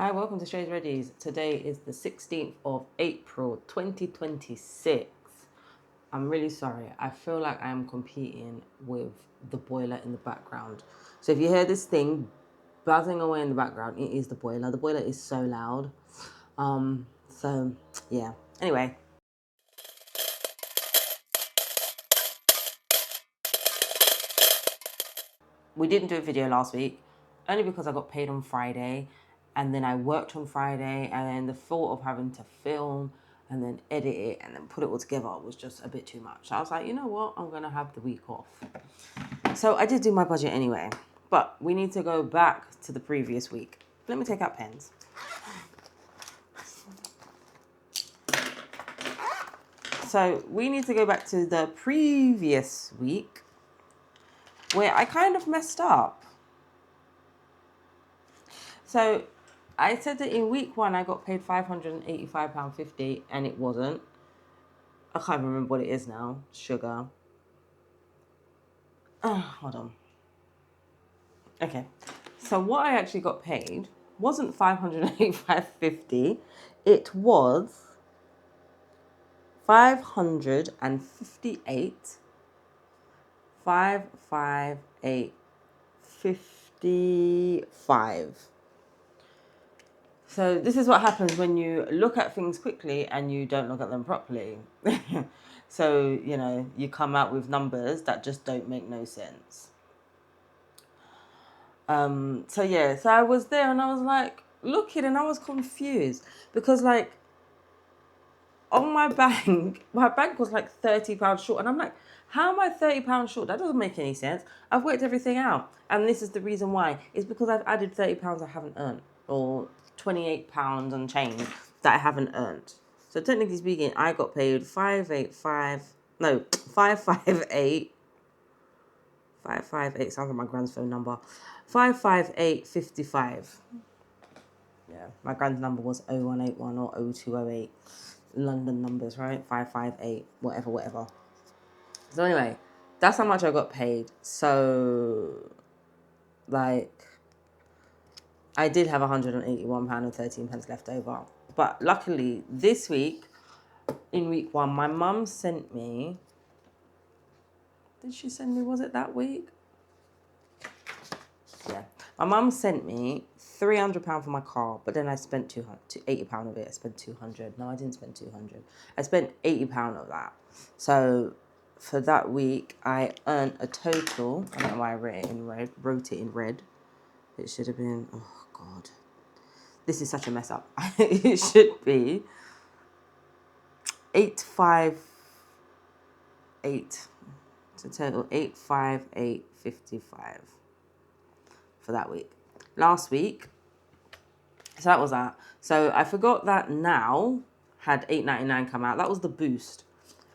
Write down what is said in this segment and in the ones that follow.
Hi, welcome to Shay's Readies. Today is the 16th of April 2026. I'm really sorry. I feel like I am competing with the boiler in the background. So if you hear this thing buzzing away in the background, it is the boiler. The boiler is so loud. So yeah. Anyway. We didn't do a video last week, only because I got paid on Friday, and then I worked on Friday, and then the thought of having to film and then edit it and then put it all together was just a bit too much. So I was like, you know what? I'm going to have the week off. So I did do my budget anyway, but we need to go back to the previous week. Let me take out pens. So we need to go back to the previous week where I kind of messed up. So I said that in week one I got paid £585.50 and it wasn't. I can't remember what it is now. Sugar. Hold on. Okay. So what I actually got paid wasn't £585.50. It was £558.55. So this is what happens when you look at things quickly and you don't look at them properly. So, you come out with numbers that just don't make no sense. So I was there and I was like looking and I was confused because on my bank was like £30 short. And I'm like, how am I £30 short? That doesn't make any sense. I've worked everything out. And this is the reason why. It's because I've added £30 I haven't earned, or £28 and change that I haven't earned. So technically speaking, I got paid 558. 558 sounds like my grand's phone number. 558.55. Yeah, my grand's number was 0181 or 0208. London numbers, right? 558, whatever. So anyway, that's how much I got paid. So, I did have £181.13 left over. But luckily, this week, in week one, my mum sent me... Did she send me, was it that week? Yeah. My mum sent me £300 for my car, but then I spent £80 of it. I spent £200. No, I didn't spend £200. I spent £80 of that. So for that week, I earned a total. I don't know why I wrote it in red. It should have been, oh God. This is such a mess up. It should be 858. So total 858.55 for that week. Last week, so that was that. So I forgot that Now had $8.99 come out. That was the Boost.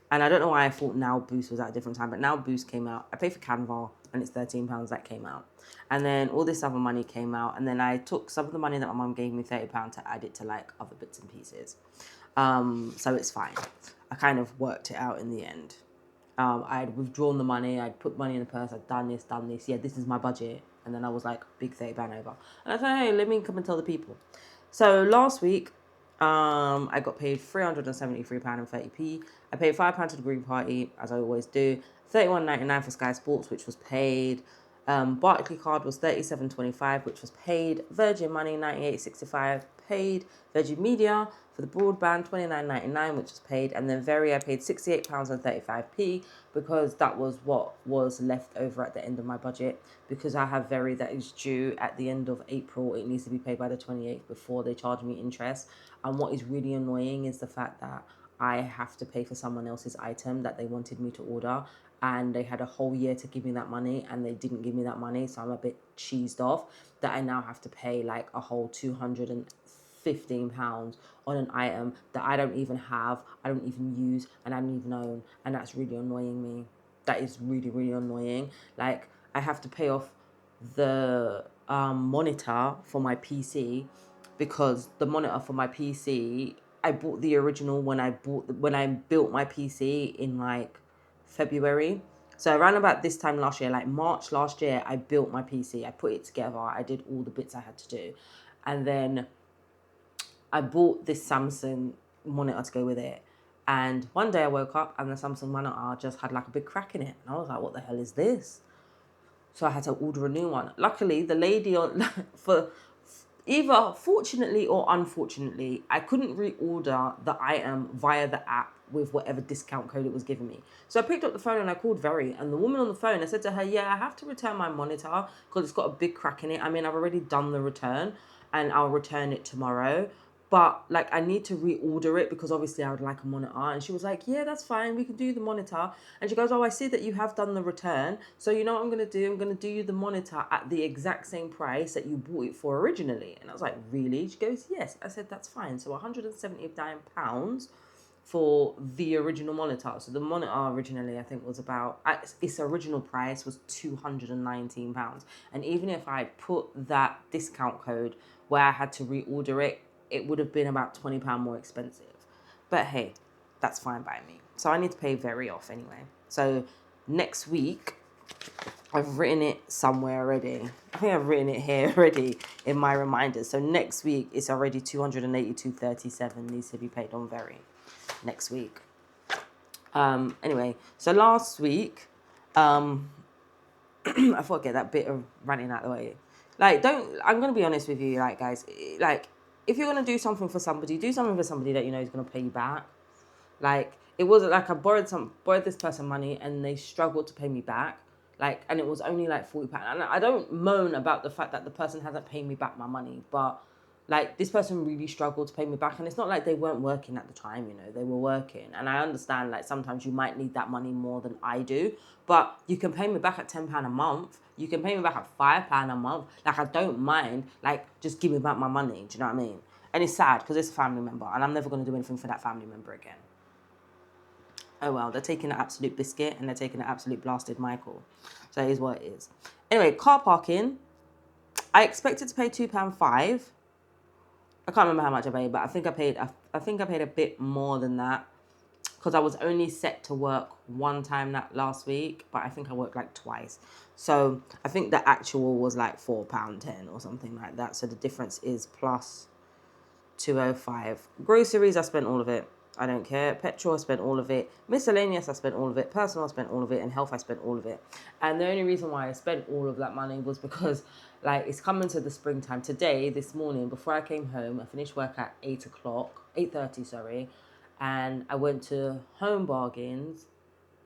And I don't know why I thought Now Boost was at a different time, but Now Boost came out. I paid for Canva and it's £13 that came out. And then all this other money came out. And then I took some of the money that my mum gave me, £30, to add it to other bits and pieces. So it's fine. I kind of worked it out in the end. I had withdrawn the money. I'd put money in the purse. I'd done this. Yeah, this is my budget. And then I was like, big £30 over. And I said, hey, let me come and tell the people. So last week, I got paid £373.30p. I paid £5 to the Green Party, as I always do. £31.99 for Sky Sports, which was paid. Barclay card was £37.25, which was paid. Virgin Money £98.65 paid. Virgin Media for the broadband £29.99, which was paid. And then Very, I paid £68.35p because that was what was left over at the end of my budget. Because I have Very that is due at the end of April. It needs to be paid by the 28th before they charge me interest. And what is really annoying is the fact that I have to pay for someone else's item that they wanted me to order, and they had a whole year to give me that money and they didn't give me that money. So I'm a bit cheesed off that I now have to pay like a whole £215 on an item that I don't even have, I don't even use, and I don't even own. And that's really annoying me. That is really, really annoying. Like, I have to pay off the monitor for my PC, because the monitor for my PC, I bought the original when I built my PC in February. So around about this time last year, March last year, I built my PC. I put it together. I did all the bits I had to do. And then I bought this Samsung monitor to go with it. And one day I woke up and the Samsung monitor just had like a big crack in it. And I was like, what the hell is this? So I had to order a new one. Luckily, the lady for either fortunately or unfortunately, I couldn't reorder the item via the app with whatever discount code it was giving me. So I picked up the phone and I called Very, and the woman on the phone, I said to her, yeah, I have to return my monitor because it's got a big crack in it. I mean, I've already done the return and I'll return it tomorrow. But like, I need to reorder it because obviously I would like a monitor. And she was like, yeah, that's fine. We can do the monitor. And she goes, oh, I see that you have done the return. So you know what I'm going to do? I'm going to do you the monitor at the exact same price that you bought it for originally. And I was like, really? She goes, yes. I said, that's fine. So £179 for the original monitor. So the monitor originally, I think, was about, its original price was £219. And even if I put that discount code where I had to reorder it, it would have been about £20 more expensive. But hey, that's fine by me. So I need to pay Very off anyway. So next week, I've written it somewhere already. I think I've written it here already in my reminders. So next week, it's already $282.37 needs to be paid on Very next week. Anyway, so last week, I thought I'd get that bit of running out of the way. Like, I'm going to be honest with you, like, guys, like, if you're going to do something for somebody, do something for somebody that you know is going to pay you back. Like, it wasn't like I borrowed this person money and they struggled to pay me back. Like, and it was only like £40. And I don't moan about the fact that the person hasn't paid me back my money, but like, this person really struggled to pay me back. And it's not like they weren't working at the time, you know, they were working. And I understand, like, sometimes you might need that money more than I do, but you can pay me back at £10 a month. You can pay me back at £5 a month. Like, I don't mind. Like, just give me back my money. Do you know what I mean? And it's sad because it's a family member and I'm never going to do anything for that family member again. Oh well, they're taking an absolute biscuit and they're taking an absolute blasted Michael. So it is what it is. Anyway, car parking. I expected to pay £2.05. I can't remember how much I paid, but I think I paid a bit more than that because I was only set to work one time that last week, but I think I worked like twice. So I think the actual was like £4.10 or something like that. So the difference is plus 205. Groceries, I spent all of it. I don't care. Petrol, I spent all of it. Miscellaneous, I spent all of it. Personal, I spent all of it. And health, I spent all of it. And the only reason why I spent all of that money was because, like, it's coming to the springtime. Today, this morning, before I came home, I finished work at 8:30, sorry. And I went to Home Bargains.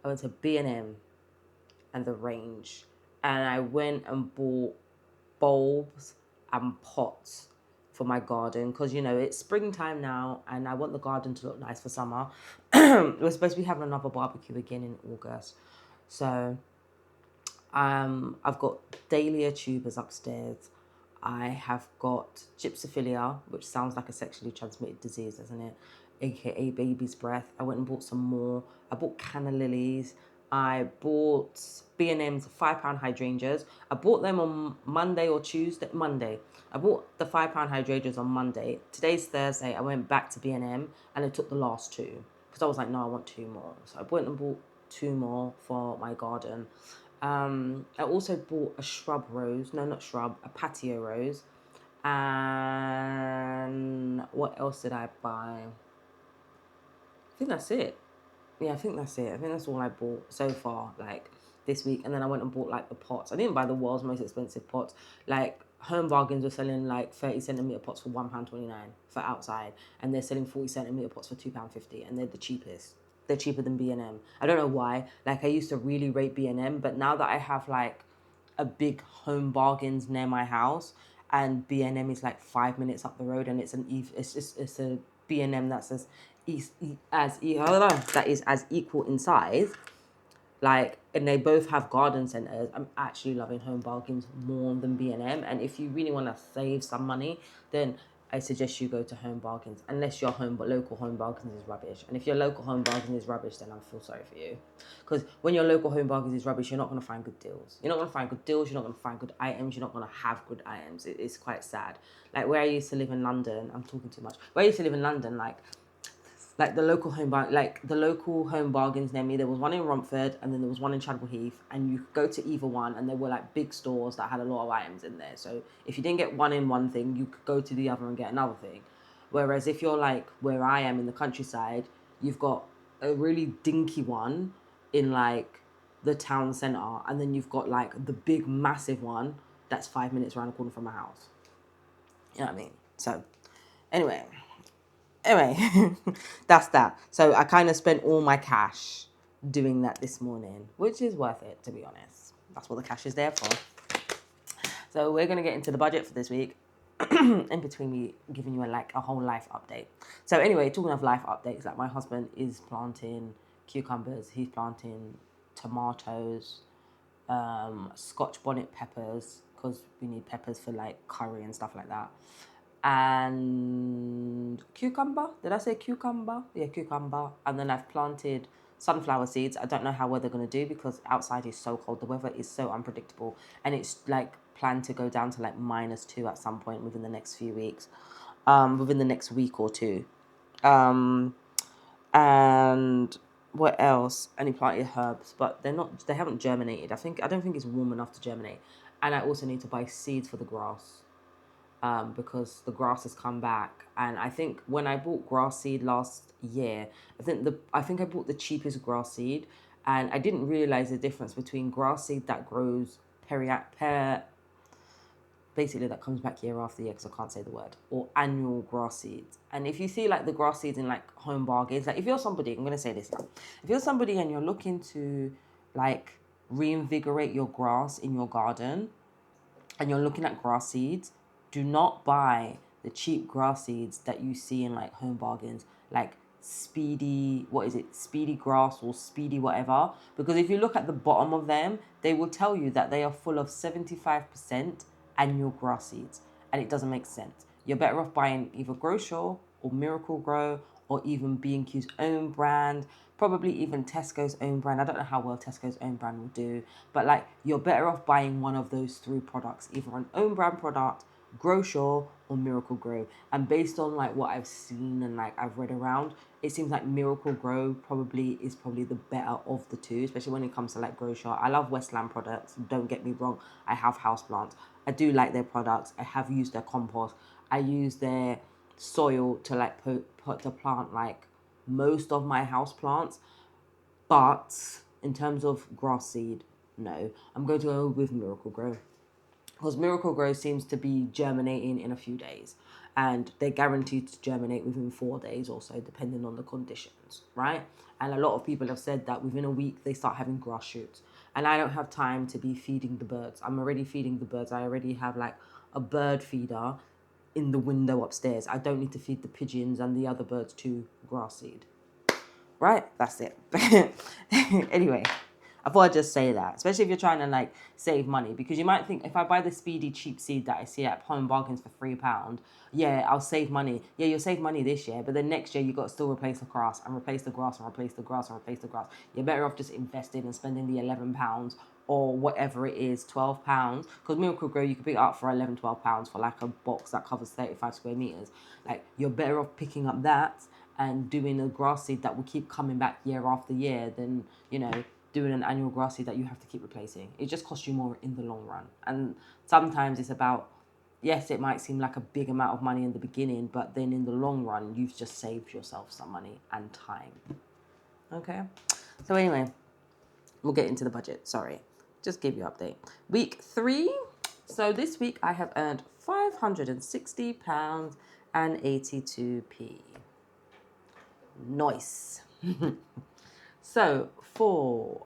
I went to B&M and The Range. And I went and bought bulbs and pots for my garden because, you know, it's springtime now and I want the garden to look nice for summer. We're supposed to be having another barbecue again in August. So I've got dahlia tubers upstairs. I have got gypsophilia, which sounds like a sexually transmitted disease, doesn't it? AKA baby's breath. I went and bought some more. I bought canna lilies. I bought B&M's £5 hydrangeas. I bought them on Monday or Tuesday. Monday. I bought the £5 hydrangeas on Monday. Today's Thursday. I went back to B&M and I took the last two because I was like, no, I want two more. So I went and bought two more for my garden. I also bought a shrub rose. No, not shrub. A patio rose. And what else did I buy? I think that's it. Yeah, I think that's it. I think that's all I bought so far, like, this week. And then I went and bought, like, the pots. I didn't buy the world's most expensive pots. Like, Home Bargains were selling, like, 30cm pots for £1.29 for outside. And they're selling 40cm pots for £2.50. And they're the cheapest. They're cheaper than B&M. I don't know why. Like, I used to really rate B&M. But now that I have, like, a big Home Bargains near my house, and B&M is, like, 5 minutes up the road, and it's a B&M that's that is as equal in size, like, and they both have garden centers. I'm actually loving Home Bargains more than B&M. And if you really want to save some money, then I suggest you go to Home Bargains, unless your local Home Bargains is rubbish. And if your local Home Bargains is rubbish, then I feel sorry for you, because when your local Home Bargains is rubbish, you're not going to find good deals. You're not going to find good deals. You're not going to find good items. You're not going to have good items. It's quite sad. Like, where I used to live in London, I'm talking too much. Where I used to live in London, like the local Home Bargains near me, there was one in Romford and then there was one in Chadwell Heath, and you could go to either one and there were, like, big stores that had a lot of items in there. So if you didn't get one in one thing, you could go to the other and get another thing. Whereas if you're like where I am in the countryside, you've got a really dinky one in like the town centre, and then you've got like the big massive one that's 5 minutes around the corner from my house. You know what I mean? So anyway, that's that. So I kind of spent all my cash doing that this morning, which is worth it, to be honest. That's what the cash is there for. So we're going to get into the budget for this week. In between me giving you a whole life update. So anyway, talking of life updates, like my husband is planting cucumbers, he's planting tomatoes, Scotch bonnet peppers, because we need peppers for like curry and stuff like that, and cucumber. Did I say cucumber? Yeah, cucumber. And then I've planted sunflower seeds. I don't know how well they're going to do because outside is so cold. The weather is so unpredictable, and it's like planned to go down to like -2 at some point within the next few weeks, within the next week or two. And what else? And he planted herbs, but they haven't germinated. I don't think it's warm enough to germinate. And I also need to buy seeds for the grass, because the grass has come back. And I think when I bought grass seed last year, I think I bought the cheapest grass seed, and I didn't realize the difference between grass seed that grows basically that comes back year after year, because I can't say the word, or annual grass seeds. And if you see like the grass seeds in like Home Bargains, like if you're somebody, I'm going to say this now, if you're somebody and you're looking to like reinvigorate your grass in your garden and you're looking at grass seeds, do not buy the cheap grass seeds that you see in like Home Bargains, like Speedy grass or Speedy whatever. Because if you look at the bottom of them, they will tell you that they are full of 75% annual grass seeds, and it doesn't make sense. You're better off buying either Grow or Miracle Grow, or even B&Q's own brand, probably even Tesco's own brand. I don't know how well Tesco's own brand will do, but like you're better off buying one of those 3 products, either an own brand product, Grow or Miracle Grow. And based on like what I've seen and like I've read around, it seems like Miracle Grow is probably the better of the 2, especially when it comes to like Grow. I love Westland products, don't get me wrong. I have houseplants. I do like their products. I have used their compost. I use their soil to like put to plant like most of my house plants. But in terms of grass seed, no, I'm going to go with Miracle Grow, because Miracle Grow seems to be germinating in a few days, and they're guaranteed to germinate within 4 days or so, depending on the conditions, right? And a lot of people have said that within a week they start having grass shoots, and I don't have time to be feeding the birds. I'm already feeding the birds. I already have like a bird feeder in the window upstairs. I don't need to feed the pigeons and the other birds to grass seed. Right? That's it. Anyway, I thought I'd just say that, especially if you're trying to like save money, because you might think if I buy the Speedy cheap seed that I see at Home Bargains for £3, yeah, I'll save money. Yeah, you'll save money this year, but then next year you got to still replace the grass and replace the grass and replace the grass and replace the grass. You're better off just investing and spending the £11 or whatever it is, £12, because Miracle Grow you could pick it up for £11-12 for like a box that covers 35 square meters. Like you're better off picking up that and doing a grass seed that will keep coming back year after year than, doing an annual grass seed that you have to keep replacing. It just costs you more in the long run. And sometimes it's about, yes, it might seem like a big amount of money in the beginning, but then in the long run, you've just saved yourself some money and time. Okay? So anyway, we'll get into the budget. Sorry. Just give you an update. Week 3. So this week I have earned £560 and 82p. Nice. So for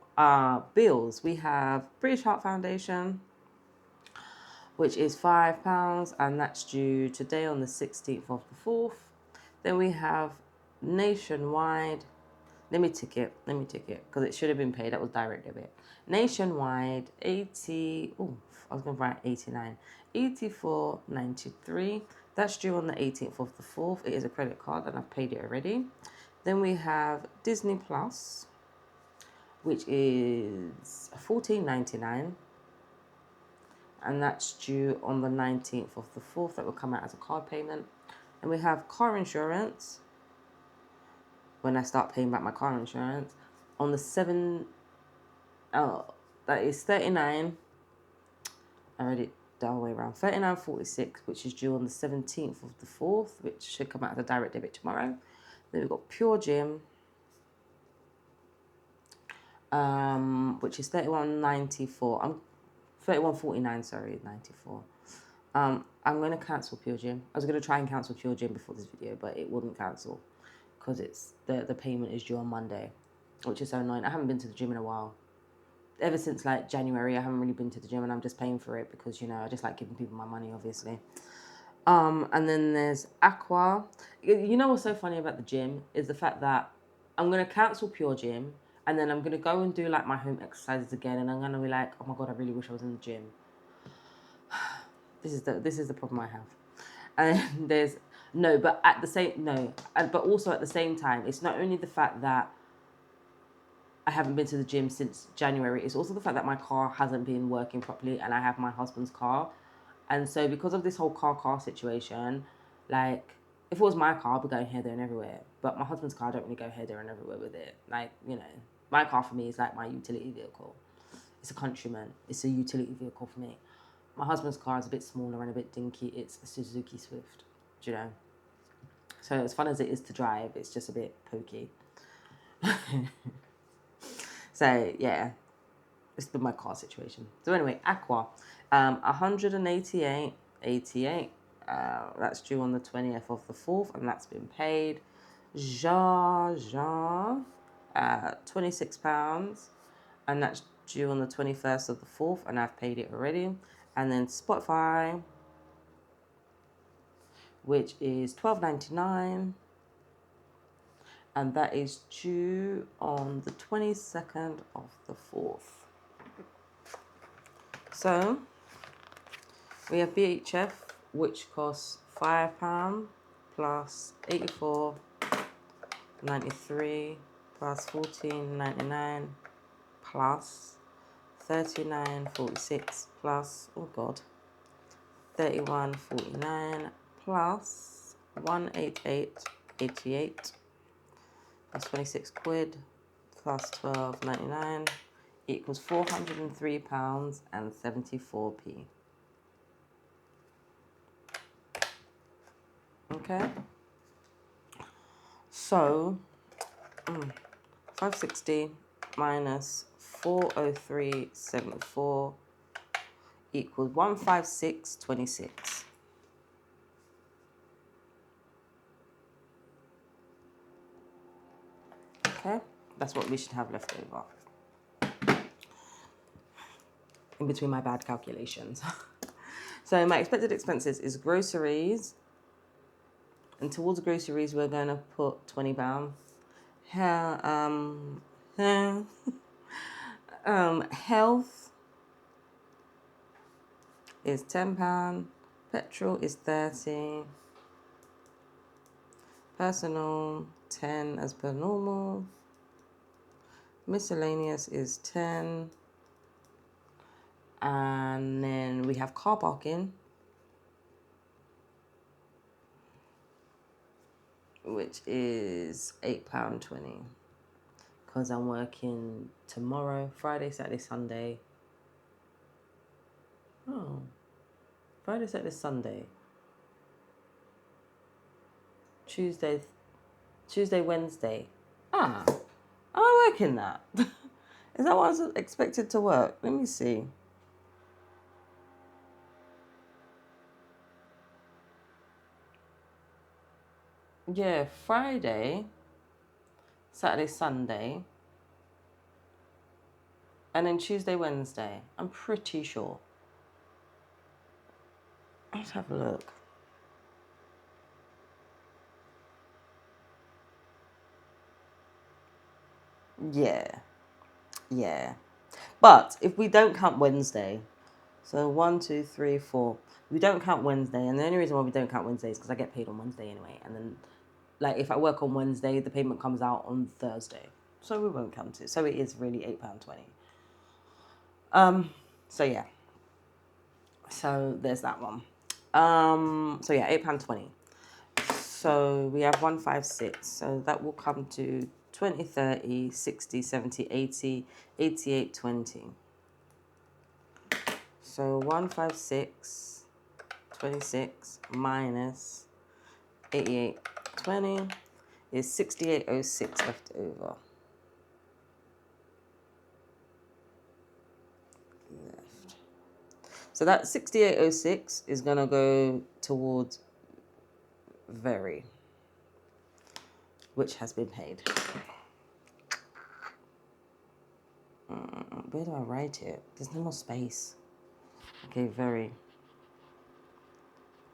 bills, we have British Heart Foundation, which is £5, and that's due today on the 16th of the 4th. Then we have Nationwide. Let me tick it, because it should have been paid. That was direct debit. Nationwide, 80, I was going to write 89. 84.93. That's due on the 18th of the 4th. It is a credit card, and I've paid it already. Then we have Disney Plus, which is $14.99, and that's due on the 19th of the 4th. That will come out as a card payment. And we have car insurance, when I start paying back my car insurance, on the 7th, that is 39. I already, the other way around. 39.46, which is due on the 17th of the 4th, which should come out as a direct debit tomorrow. Then we've got Pure Gym, which is 31.94. I'm 31.49, sorry, 94. I'm going to cancel Pure Gym. I was going to try and cancel Pure Gym before this video, but it wouldn't cancel because it's the payment is due on Monday, which is so annoying. I haven't been to the gym in a while. Ever since like January, I haven't really been to the gym, and I'm just paying for it because, you know, I just like giving people my money, obviously. And then there's Aqua. You know what's so funny about the gym is the fact that I'm going to cancel Pure Gym, and then I'm going to go and do like my home exercises again, and I'm going to be like, oh my God, I really wish I was in the gym. This is the problem I have. And there's but also at the same time, it's not only the fact that I haven't been to the gym since January, it's also the fact that my car hasn't been working properly, and I have my husband's car. And so because of this whole car situation, like, if it was my car, I'd be going here, there, and everywhere. But my husband's car, I don't really go here, there, and everywhere with it. Like, you know, my car for me is like my utility vehicle. It's a Countryman. It's a utility vehicle for me. My husband's car is a bit smaller and a bit dinky. It's a Suzuki Swift, do you know? So as fun as it is to drive, it's just a bit pokey. So, yeah, it's been my car situation. So anyway, Aqua, 188.88. That's due on the 20th of the 4th, and that's been paid. £26, and that's due on the 21st of the 4th, and I've paid it already. And then Spotify, which is £12.99, and that is due on the 22nd of the 4th. So we have BHF, which costs £5 plus 84.93 plus 14.99 plus 39.46 plus, oh God, 31.49 plus 188.88 plus 26 quid plus 12.99 equals £403 and 74p. Okay, so 560 minus 403.74 equals 156.26. Okay, that's what we should have left over in between my bad calculations. So my expected expenses is groceries, and towards groceries we're going to put £20. Health is £10. Petrol is 30. Personal 10 as per normal. Miscellaneous is 10. And then we have car parking, which is £8.20, because I'm working tomorrow, Friday, Saturday, Sunday. Oh, Friday, Saturday, Sunday. Tuesday, Wednesday. Am I working that? Is that what I was expected to work? Let me see. Yeah, Friday, Saturday, Sunday, and then Tuesday, Wednesday. I'm pretty sure. Let's have a look. Yeah. But if we don't count Wednesday, so 1, 2, 3, 4. We don't count Wednesday, and the only reason why we don't count Wednesday is because I get paid on Wednesday anyway. And then, like, if I work on Wednesday, the payment comes out on Thursday, so we won't count it. So it is really £8.20. So yeah. So there's that one. So yeah, £8.20. So we have 156. So that will come to 20, 30, 60, 70, 80, 88, 20. So 156, 26 minus 88.20 is 68.06 left over. Left. So that 68.06 is going to go towards very, which has been paid. Where do I write it? There's no more space. Okay, very.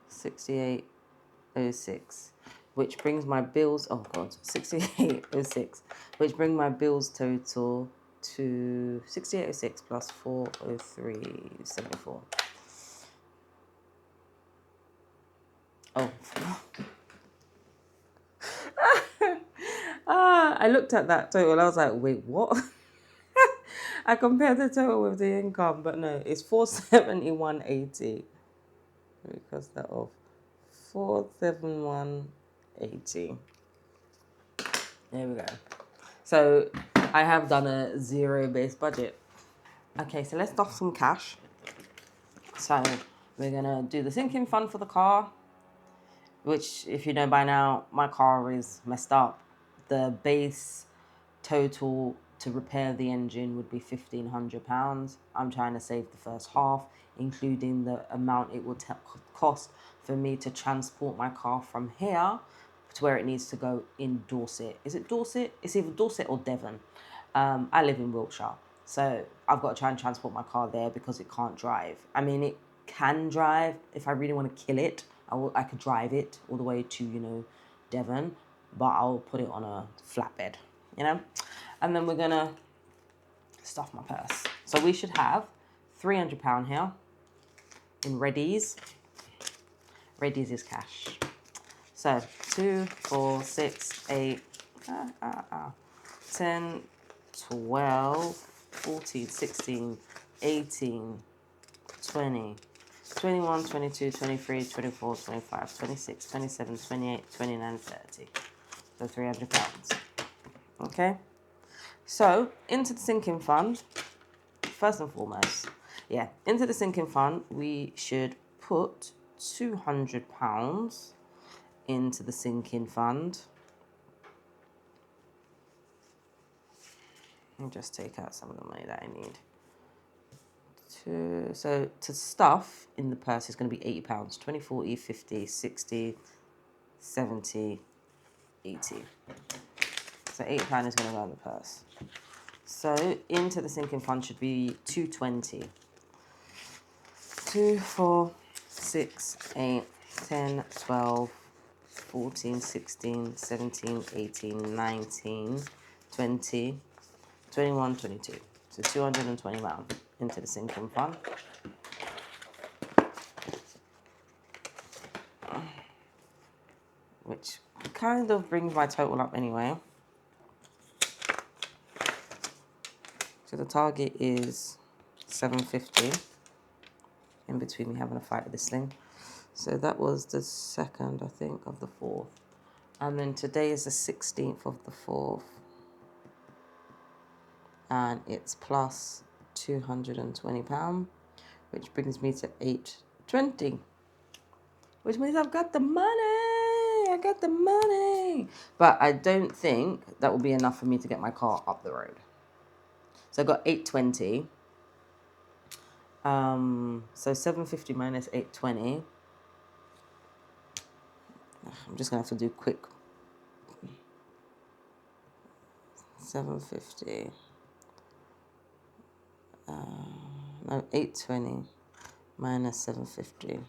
68.06, which brings my bills, oh God, 68.06, which bring my bills total to 68.06 plus 403.74. Oh. I looked at that total. I was like, wait, what? I compared the total with the income, but no, it's 471.80. Let me cross that off. 471.80. There we go. So I have done a zero-based budget. Okay, so let's doff some cash. So we're gonna do the sinking fund for the car, which, if you know by now, my car is messed up. The base total to repair the engine would be £1,500. I'm trying to save the first half, including the amount it will cost for me to transport my car from here to where it needs to go in Dorset. Is it Dorset? It's either Dorset or Devon. I live in Wiltshire, so I've got to try and transport my car there because it can't drive. I mean, it can drive. If I really want to kill it, I could drive it all the way to, Devon, but I'll put it on a flatbed, and then we're gonna stuff my purse. So we should have £300 here in Readies. Readies is cash. So 2, 4, 6, 8, 10, 12, 14, 16, 18, 20, 21, 22, 23, 24, 25, 26, 27, 28, 29, 30. So £300. Okay? So, into the sinking fund, first and foremost, into the sinking fund, we should put £200 into the sinking fund. I'll just take out some of the money that I need. So, to stuff in the purse is going to be £80. 20, 40, 50, 60, 70, 80. So £80 is going to go in the purse. So into the sinking fund should be 220. 2, 4, 6, 8, 10, 12, 14, 16, 17, 18, 19, 20, 21, 22. So £220 into the sinking fund. Which kind of brings my total up anyway. So the target is 750. In between me having a fight with this thing. So that was the 2nd, I think, of the 4th. And then today is the 16th of the 4th. And it's plus £220, which brings me to 820. Which means I've got the money. I got the money. But I don't think that will be enough for me to get my car up the road. So I got 820. So 750 minus 820. I'm just gonna have to do quick. 750. No, 820 minus 750.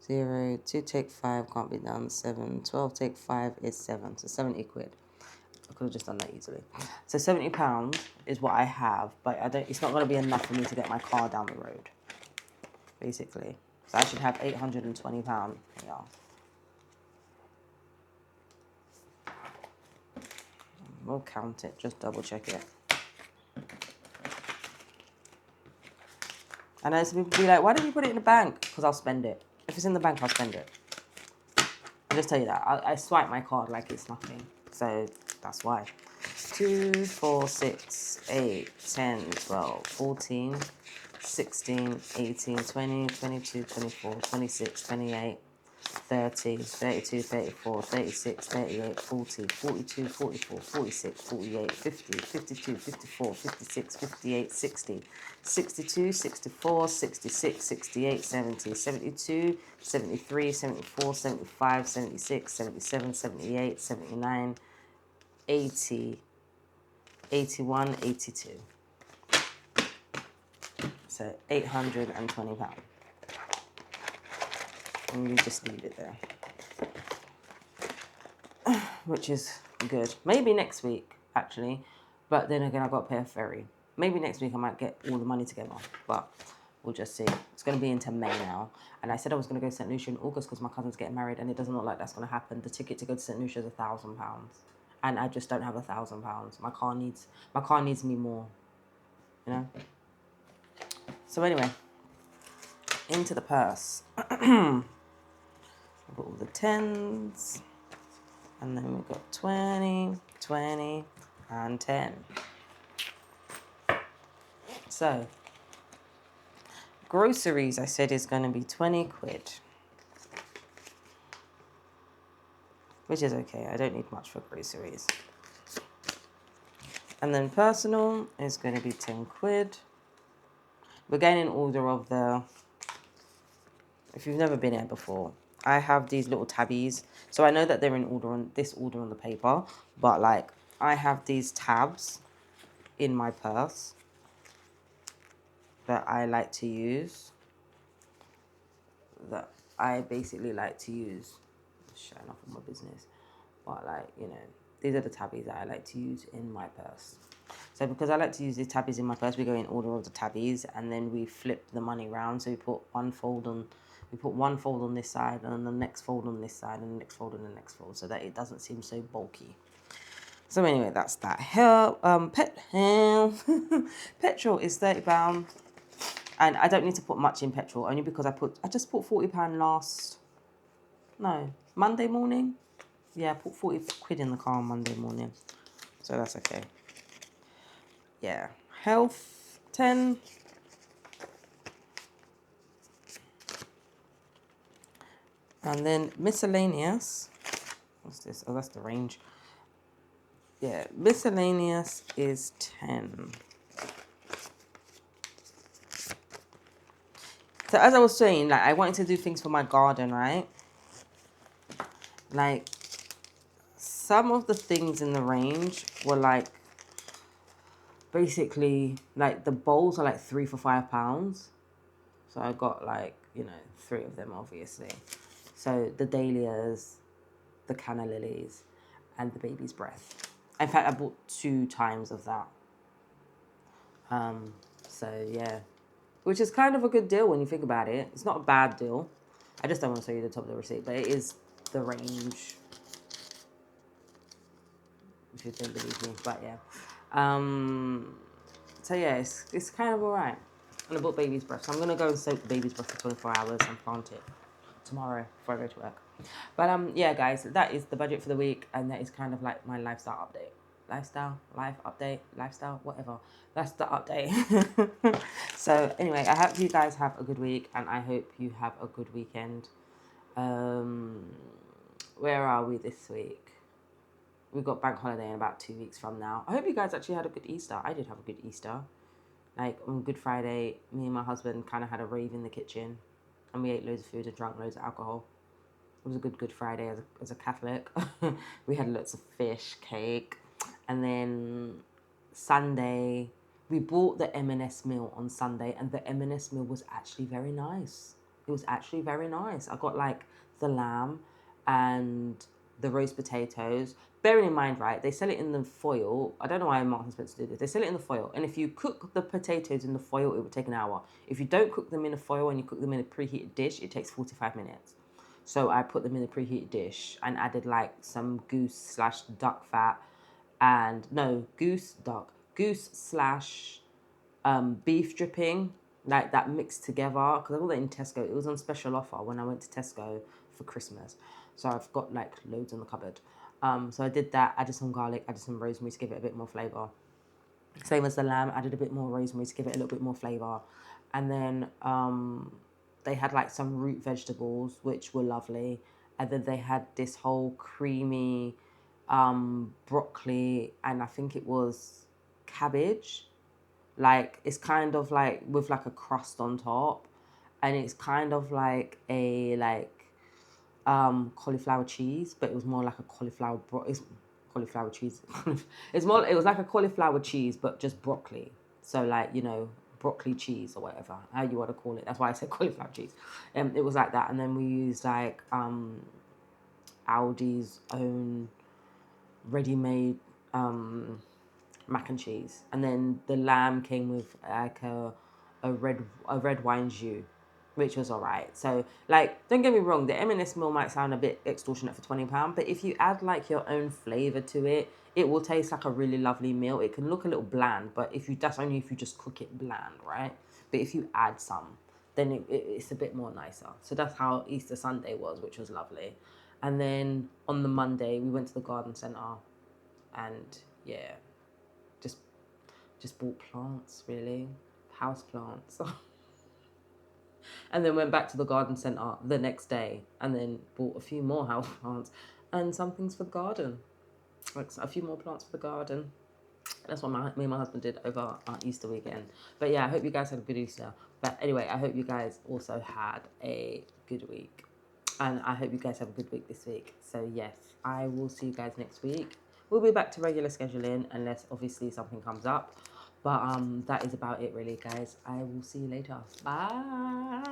0, 2 take 5 can't be done. 7, 12 take 5 is 7. So 70 quid. I could have just done that easily. So £70 is what I have, but it's not going to be enough for me to get my car down the road, basically. So I should have £820 here. We'll count it, just double check it. I know some people be like, why didn't you put it in the bank? Because I'll spend it. If it's in the bank, I'll spend it. I'll just tell you that. I swipe my card like it's nothing. So that's why. 2, 4, 6, 8, 10, 12, 14, 16, 18, 20, 22, 24, 26, 28, 30, 32, 34, 36, 38, 40, 42, 44, 46, 48, 50, 52, 54, 56, 58, 60, 62, 64, 66, 68, 70, 72, 73, 74, 75, 76, 77, 78, 79, 80, 81, 82. So £820. And you just leave it there. Which is good. Maybe next week, actually. But then again, I've got to pay a ferry. Maybe next week I might get all the money together. But we'll just see. It's going to be into May now. And I said I was going to go to St. Lucia in August because my cousin's getting married. And it doesn't look like that's going to happen. The ticket to go to St. Lucia is £1,000. And I just don't have £1,000. My car needs me more. You know? So anyway. Into the purse. I've got all the 10s. And then we've got 20, 20, and 10. So, groceries, I said, is going to be 20 quid. Which is okay. I don't need much for groceries. And then personal is going to be 10 quid. We're going in order of the... If you've never been here before, I have these little tabbies. So I know that they're in order on this order on the paper. But, like, I have these tabs in my purse that I like to use. That I basically like to use. Showing off of my business. But, like, you know, these are the tabbies that I like to use in my purse. So because I like to use these tabbies in my purse, we go in order of the tabbies. And then we flip the money around. So we put one fold on this side, and then the next fold on this side, and the next fold on the next fold, so that it doesn't seem so bulky. So anyway, that's that. Petrol is £30, and I don't need to put much in petrol, only because I just put £40 Monday morning. Yeah, I put 40 quid in the car on Monday morning, so that's okay. Yeah, health 10. And then miscellaneous, what's this? Oh, that's the range. Yeah, miscellaneous is 10. So as I was saying, like, I wanted to do things for my garden, right? Like, some of the things in the range were like, basically, like, the bowls are like 3 for £5. So I got, like, you know, 3 of them, obviously. So the dahlias, the canna lilies, and the baby's breath. In fact, I bought 2 times of that. So yeah, which is kind of a good deal when you think about it. It's not a bad deal. I just don't want to show you the top of the receipt, but it is the range, if you don't believe me. But yeah, so yeah, it's kind of alright. And I bought baby's breath, so I'm gonna go and soak the baby's breath for 24 hours and plant it tomorrow before I go to work. But yeah, guys, that is the budget for the week, and that is kind of like my lifestyle update. Lifestyle, whatever. That's the update. So anyway, I hope you guys have a good week, and I hope you have a good weekend. Where are we this week? We've got bank holiday in about 2 weeks from now. I hope you guys actually had a good Easter. I did have a good Easter. Like, on Good Friday, me and my husband kind of had a rave in the kitchen, and we ate loads of food and drank loads of alcohol. It was a good Friday as a Catholic. We had lots of fish, cake. And then Sunday, we bought the M&S meal on Sunday, and the M&S meal was actually very nice. It was actually very nice. I got, like, the lamb and the roast potatoes. Bearing in mind, right, they sell it in the foil. I don't know why Marks and Spencer do this. They sell it in the foil. And if you cook the potatoes in the foil, it would take an hour. If you don't cook them in the foil and you cook them in a preheated dish, it takes 45 minutes. So I put them in a preheated dish and added, like, some goose/duck fat. And no, goose / beef dripping, like that mixed together, because I got it in Tesco. It was on special offer when I went to Tesco for Christmas, so I've got like loads in the cupboard. So I did that, added some garlic, added some rosemary to give it a bit more flavour. Same as the lamb, added a bit more rosemary to give it a little bit more flavour. And then they had like some root vegetables, which were lovely. And then they had this whole creamy broccoli, and I think it was cabbage. Like, it's kind of like with like a crust on top, and it's kind of like a cauliflower cheese, but it was more like a it's cauliflower cheese. It was like a cauliflower cheese, but just broccoli. So like, you know, broccoli cheese or whatever, how you want to call it. That's why I said cauliflower cheese. It was like that. And then we used like Aldi's own ready-made mac and cheese. And then the lamb came with like a red wine jus, which was all right. So, like, don't get me wrong, the M&S meal might sound a bit extortionate for £20, but if you add like your own flavor to it, it will taste like a really lovely meal. It can look a little bland, but that's only if you just cook it bland, right? But if you add some, then it's a bit more nicer. So that's how Easter Sunday was, which was lovely. And then on the Monday, we went to the garden centre, and yeah, just bought plants, really, house plants. And then went back to the garden centre the next day, and then bought a few more house plants and some things for the garden, like a few more plants for the garden. That's what me and my husband did over our Easter weekend. But yeah, I hope you guys had a good Easter. But anyway, I hope you guys also had a good week, and I hope you guys have a good week this week. So yes, I will see you guys next week. We'll be back to regular scheduling unless obviously something comes up. But that is about it really, guys. I will see you later. Bye.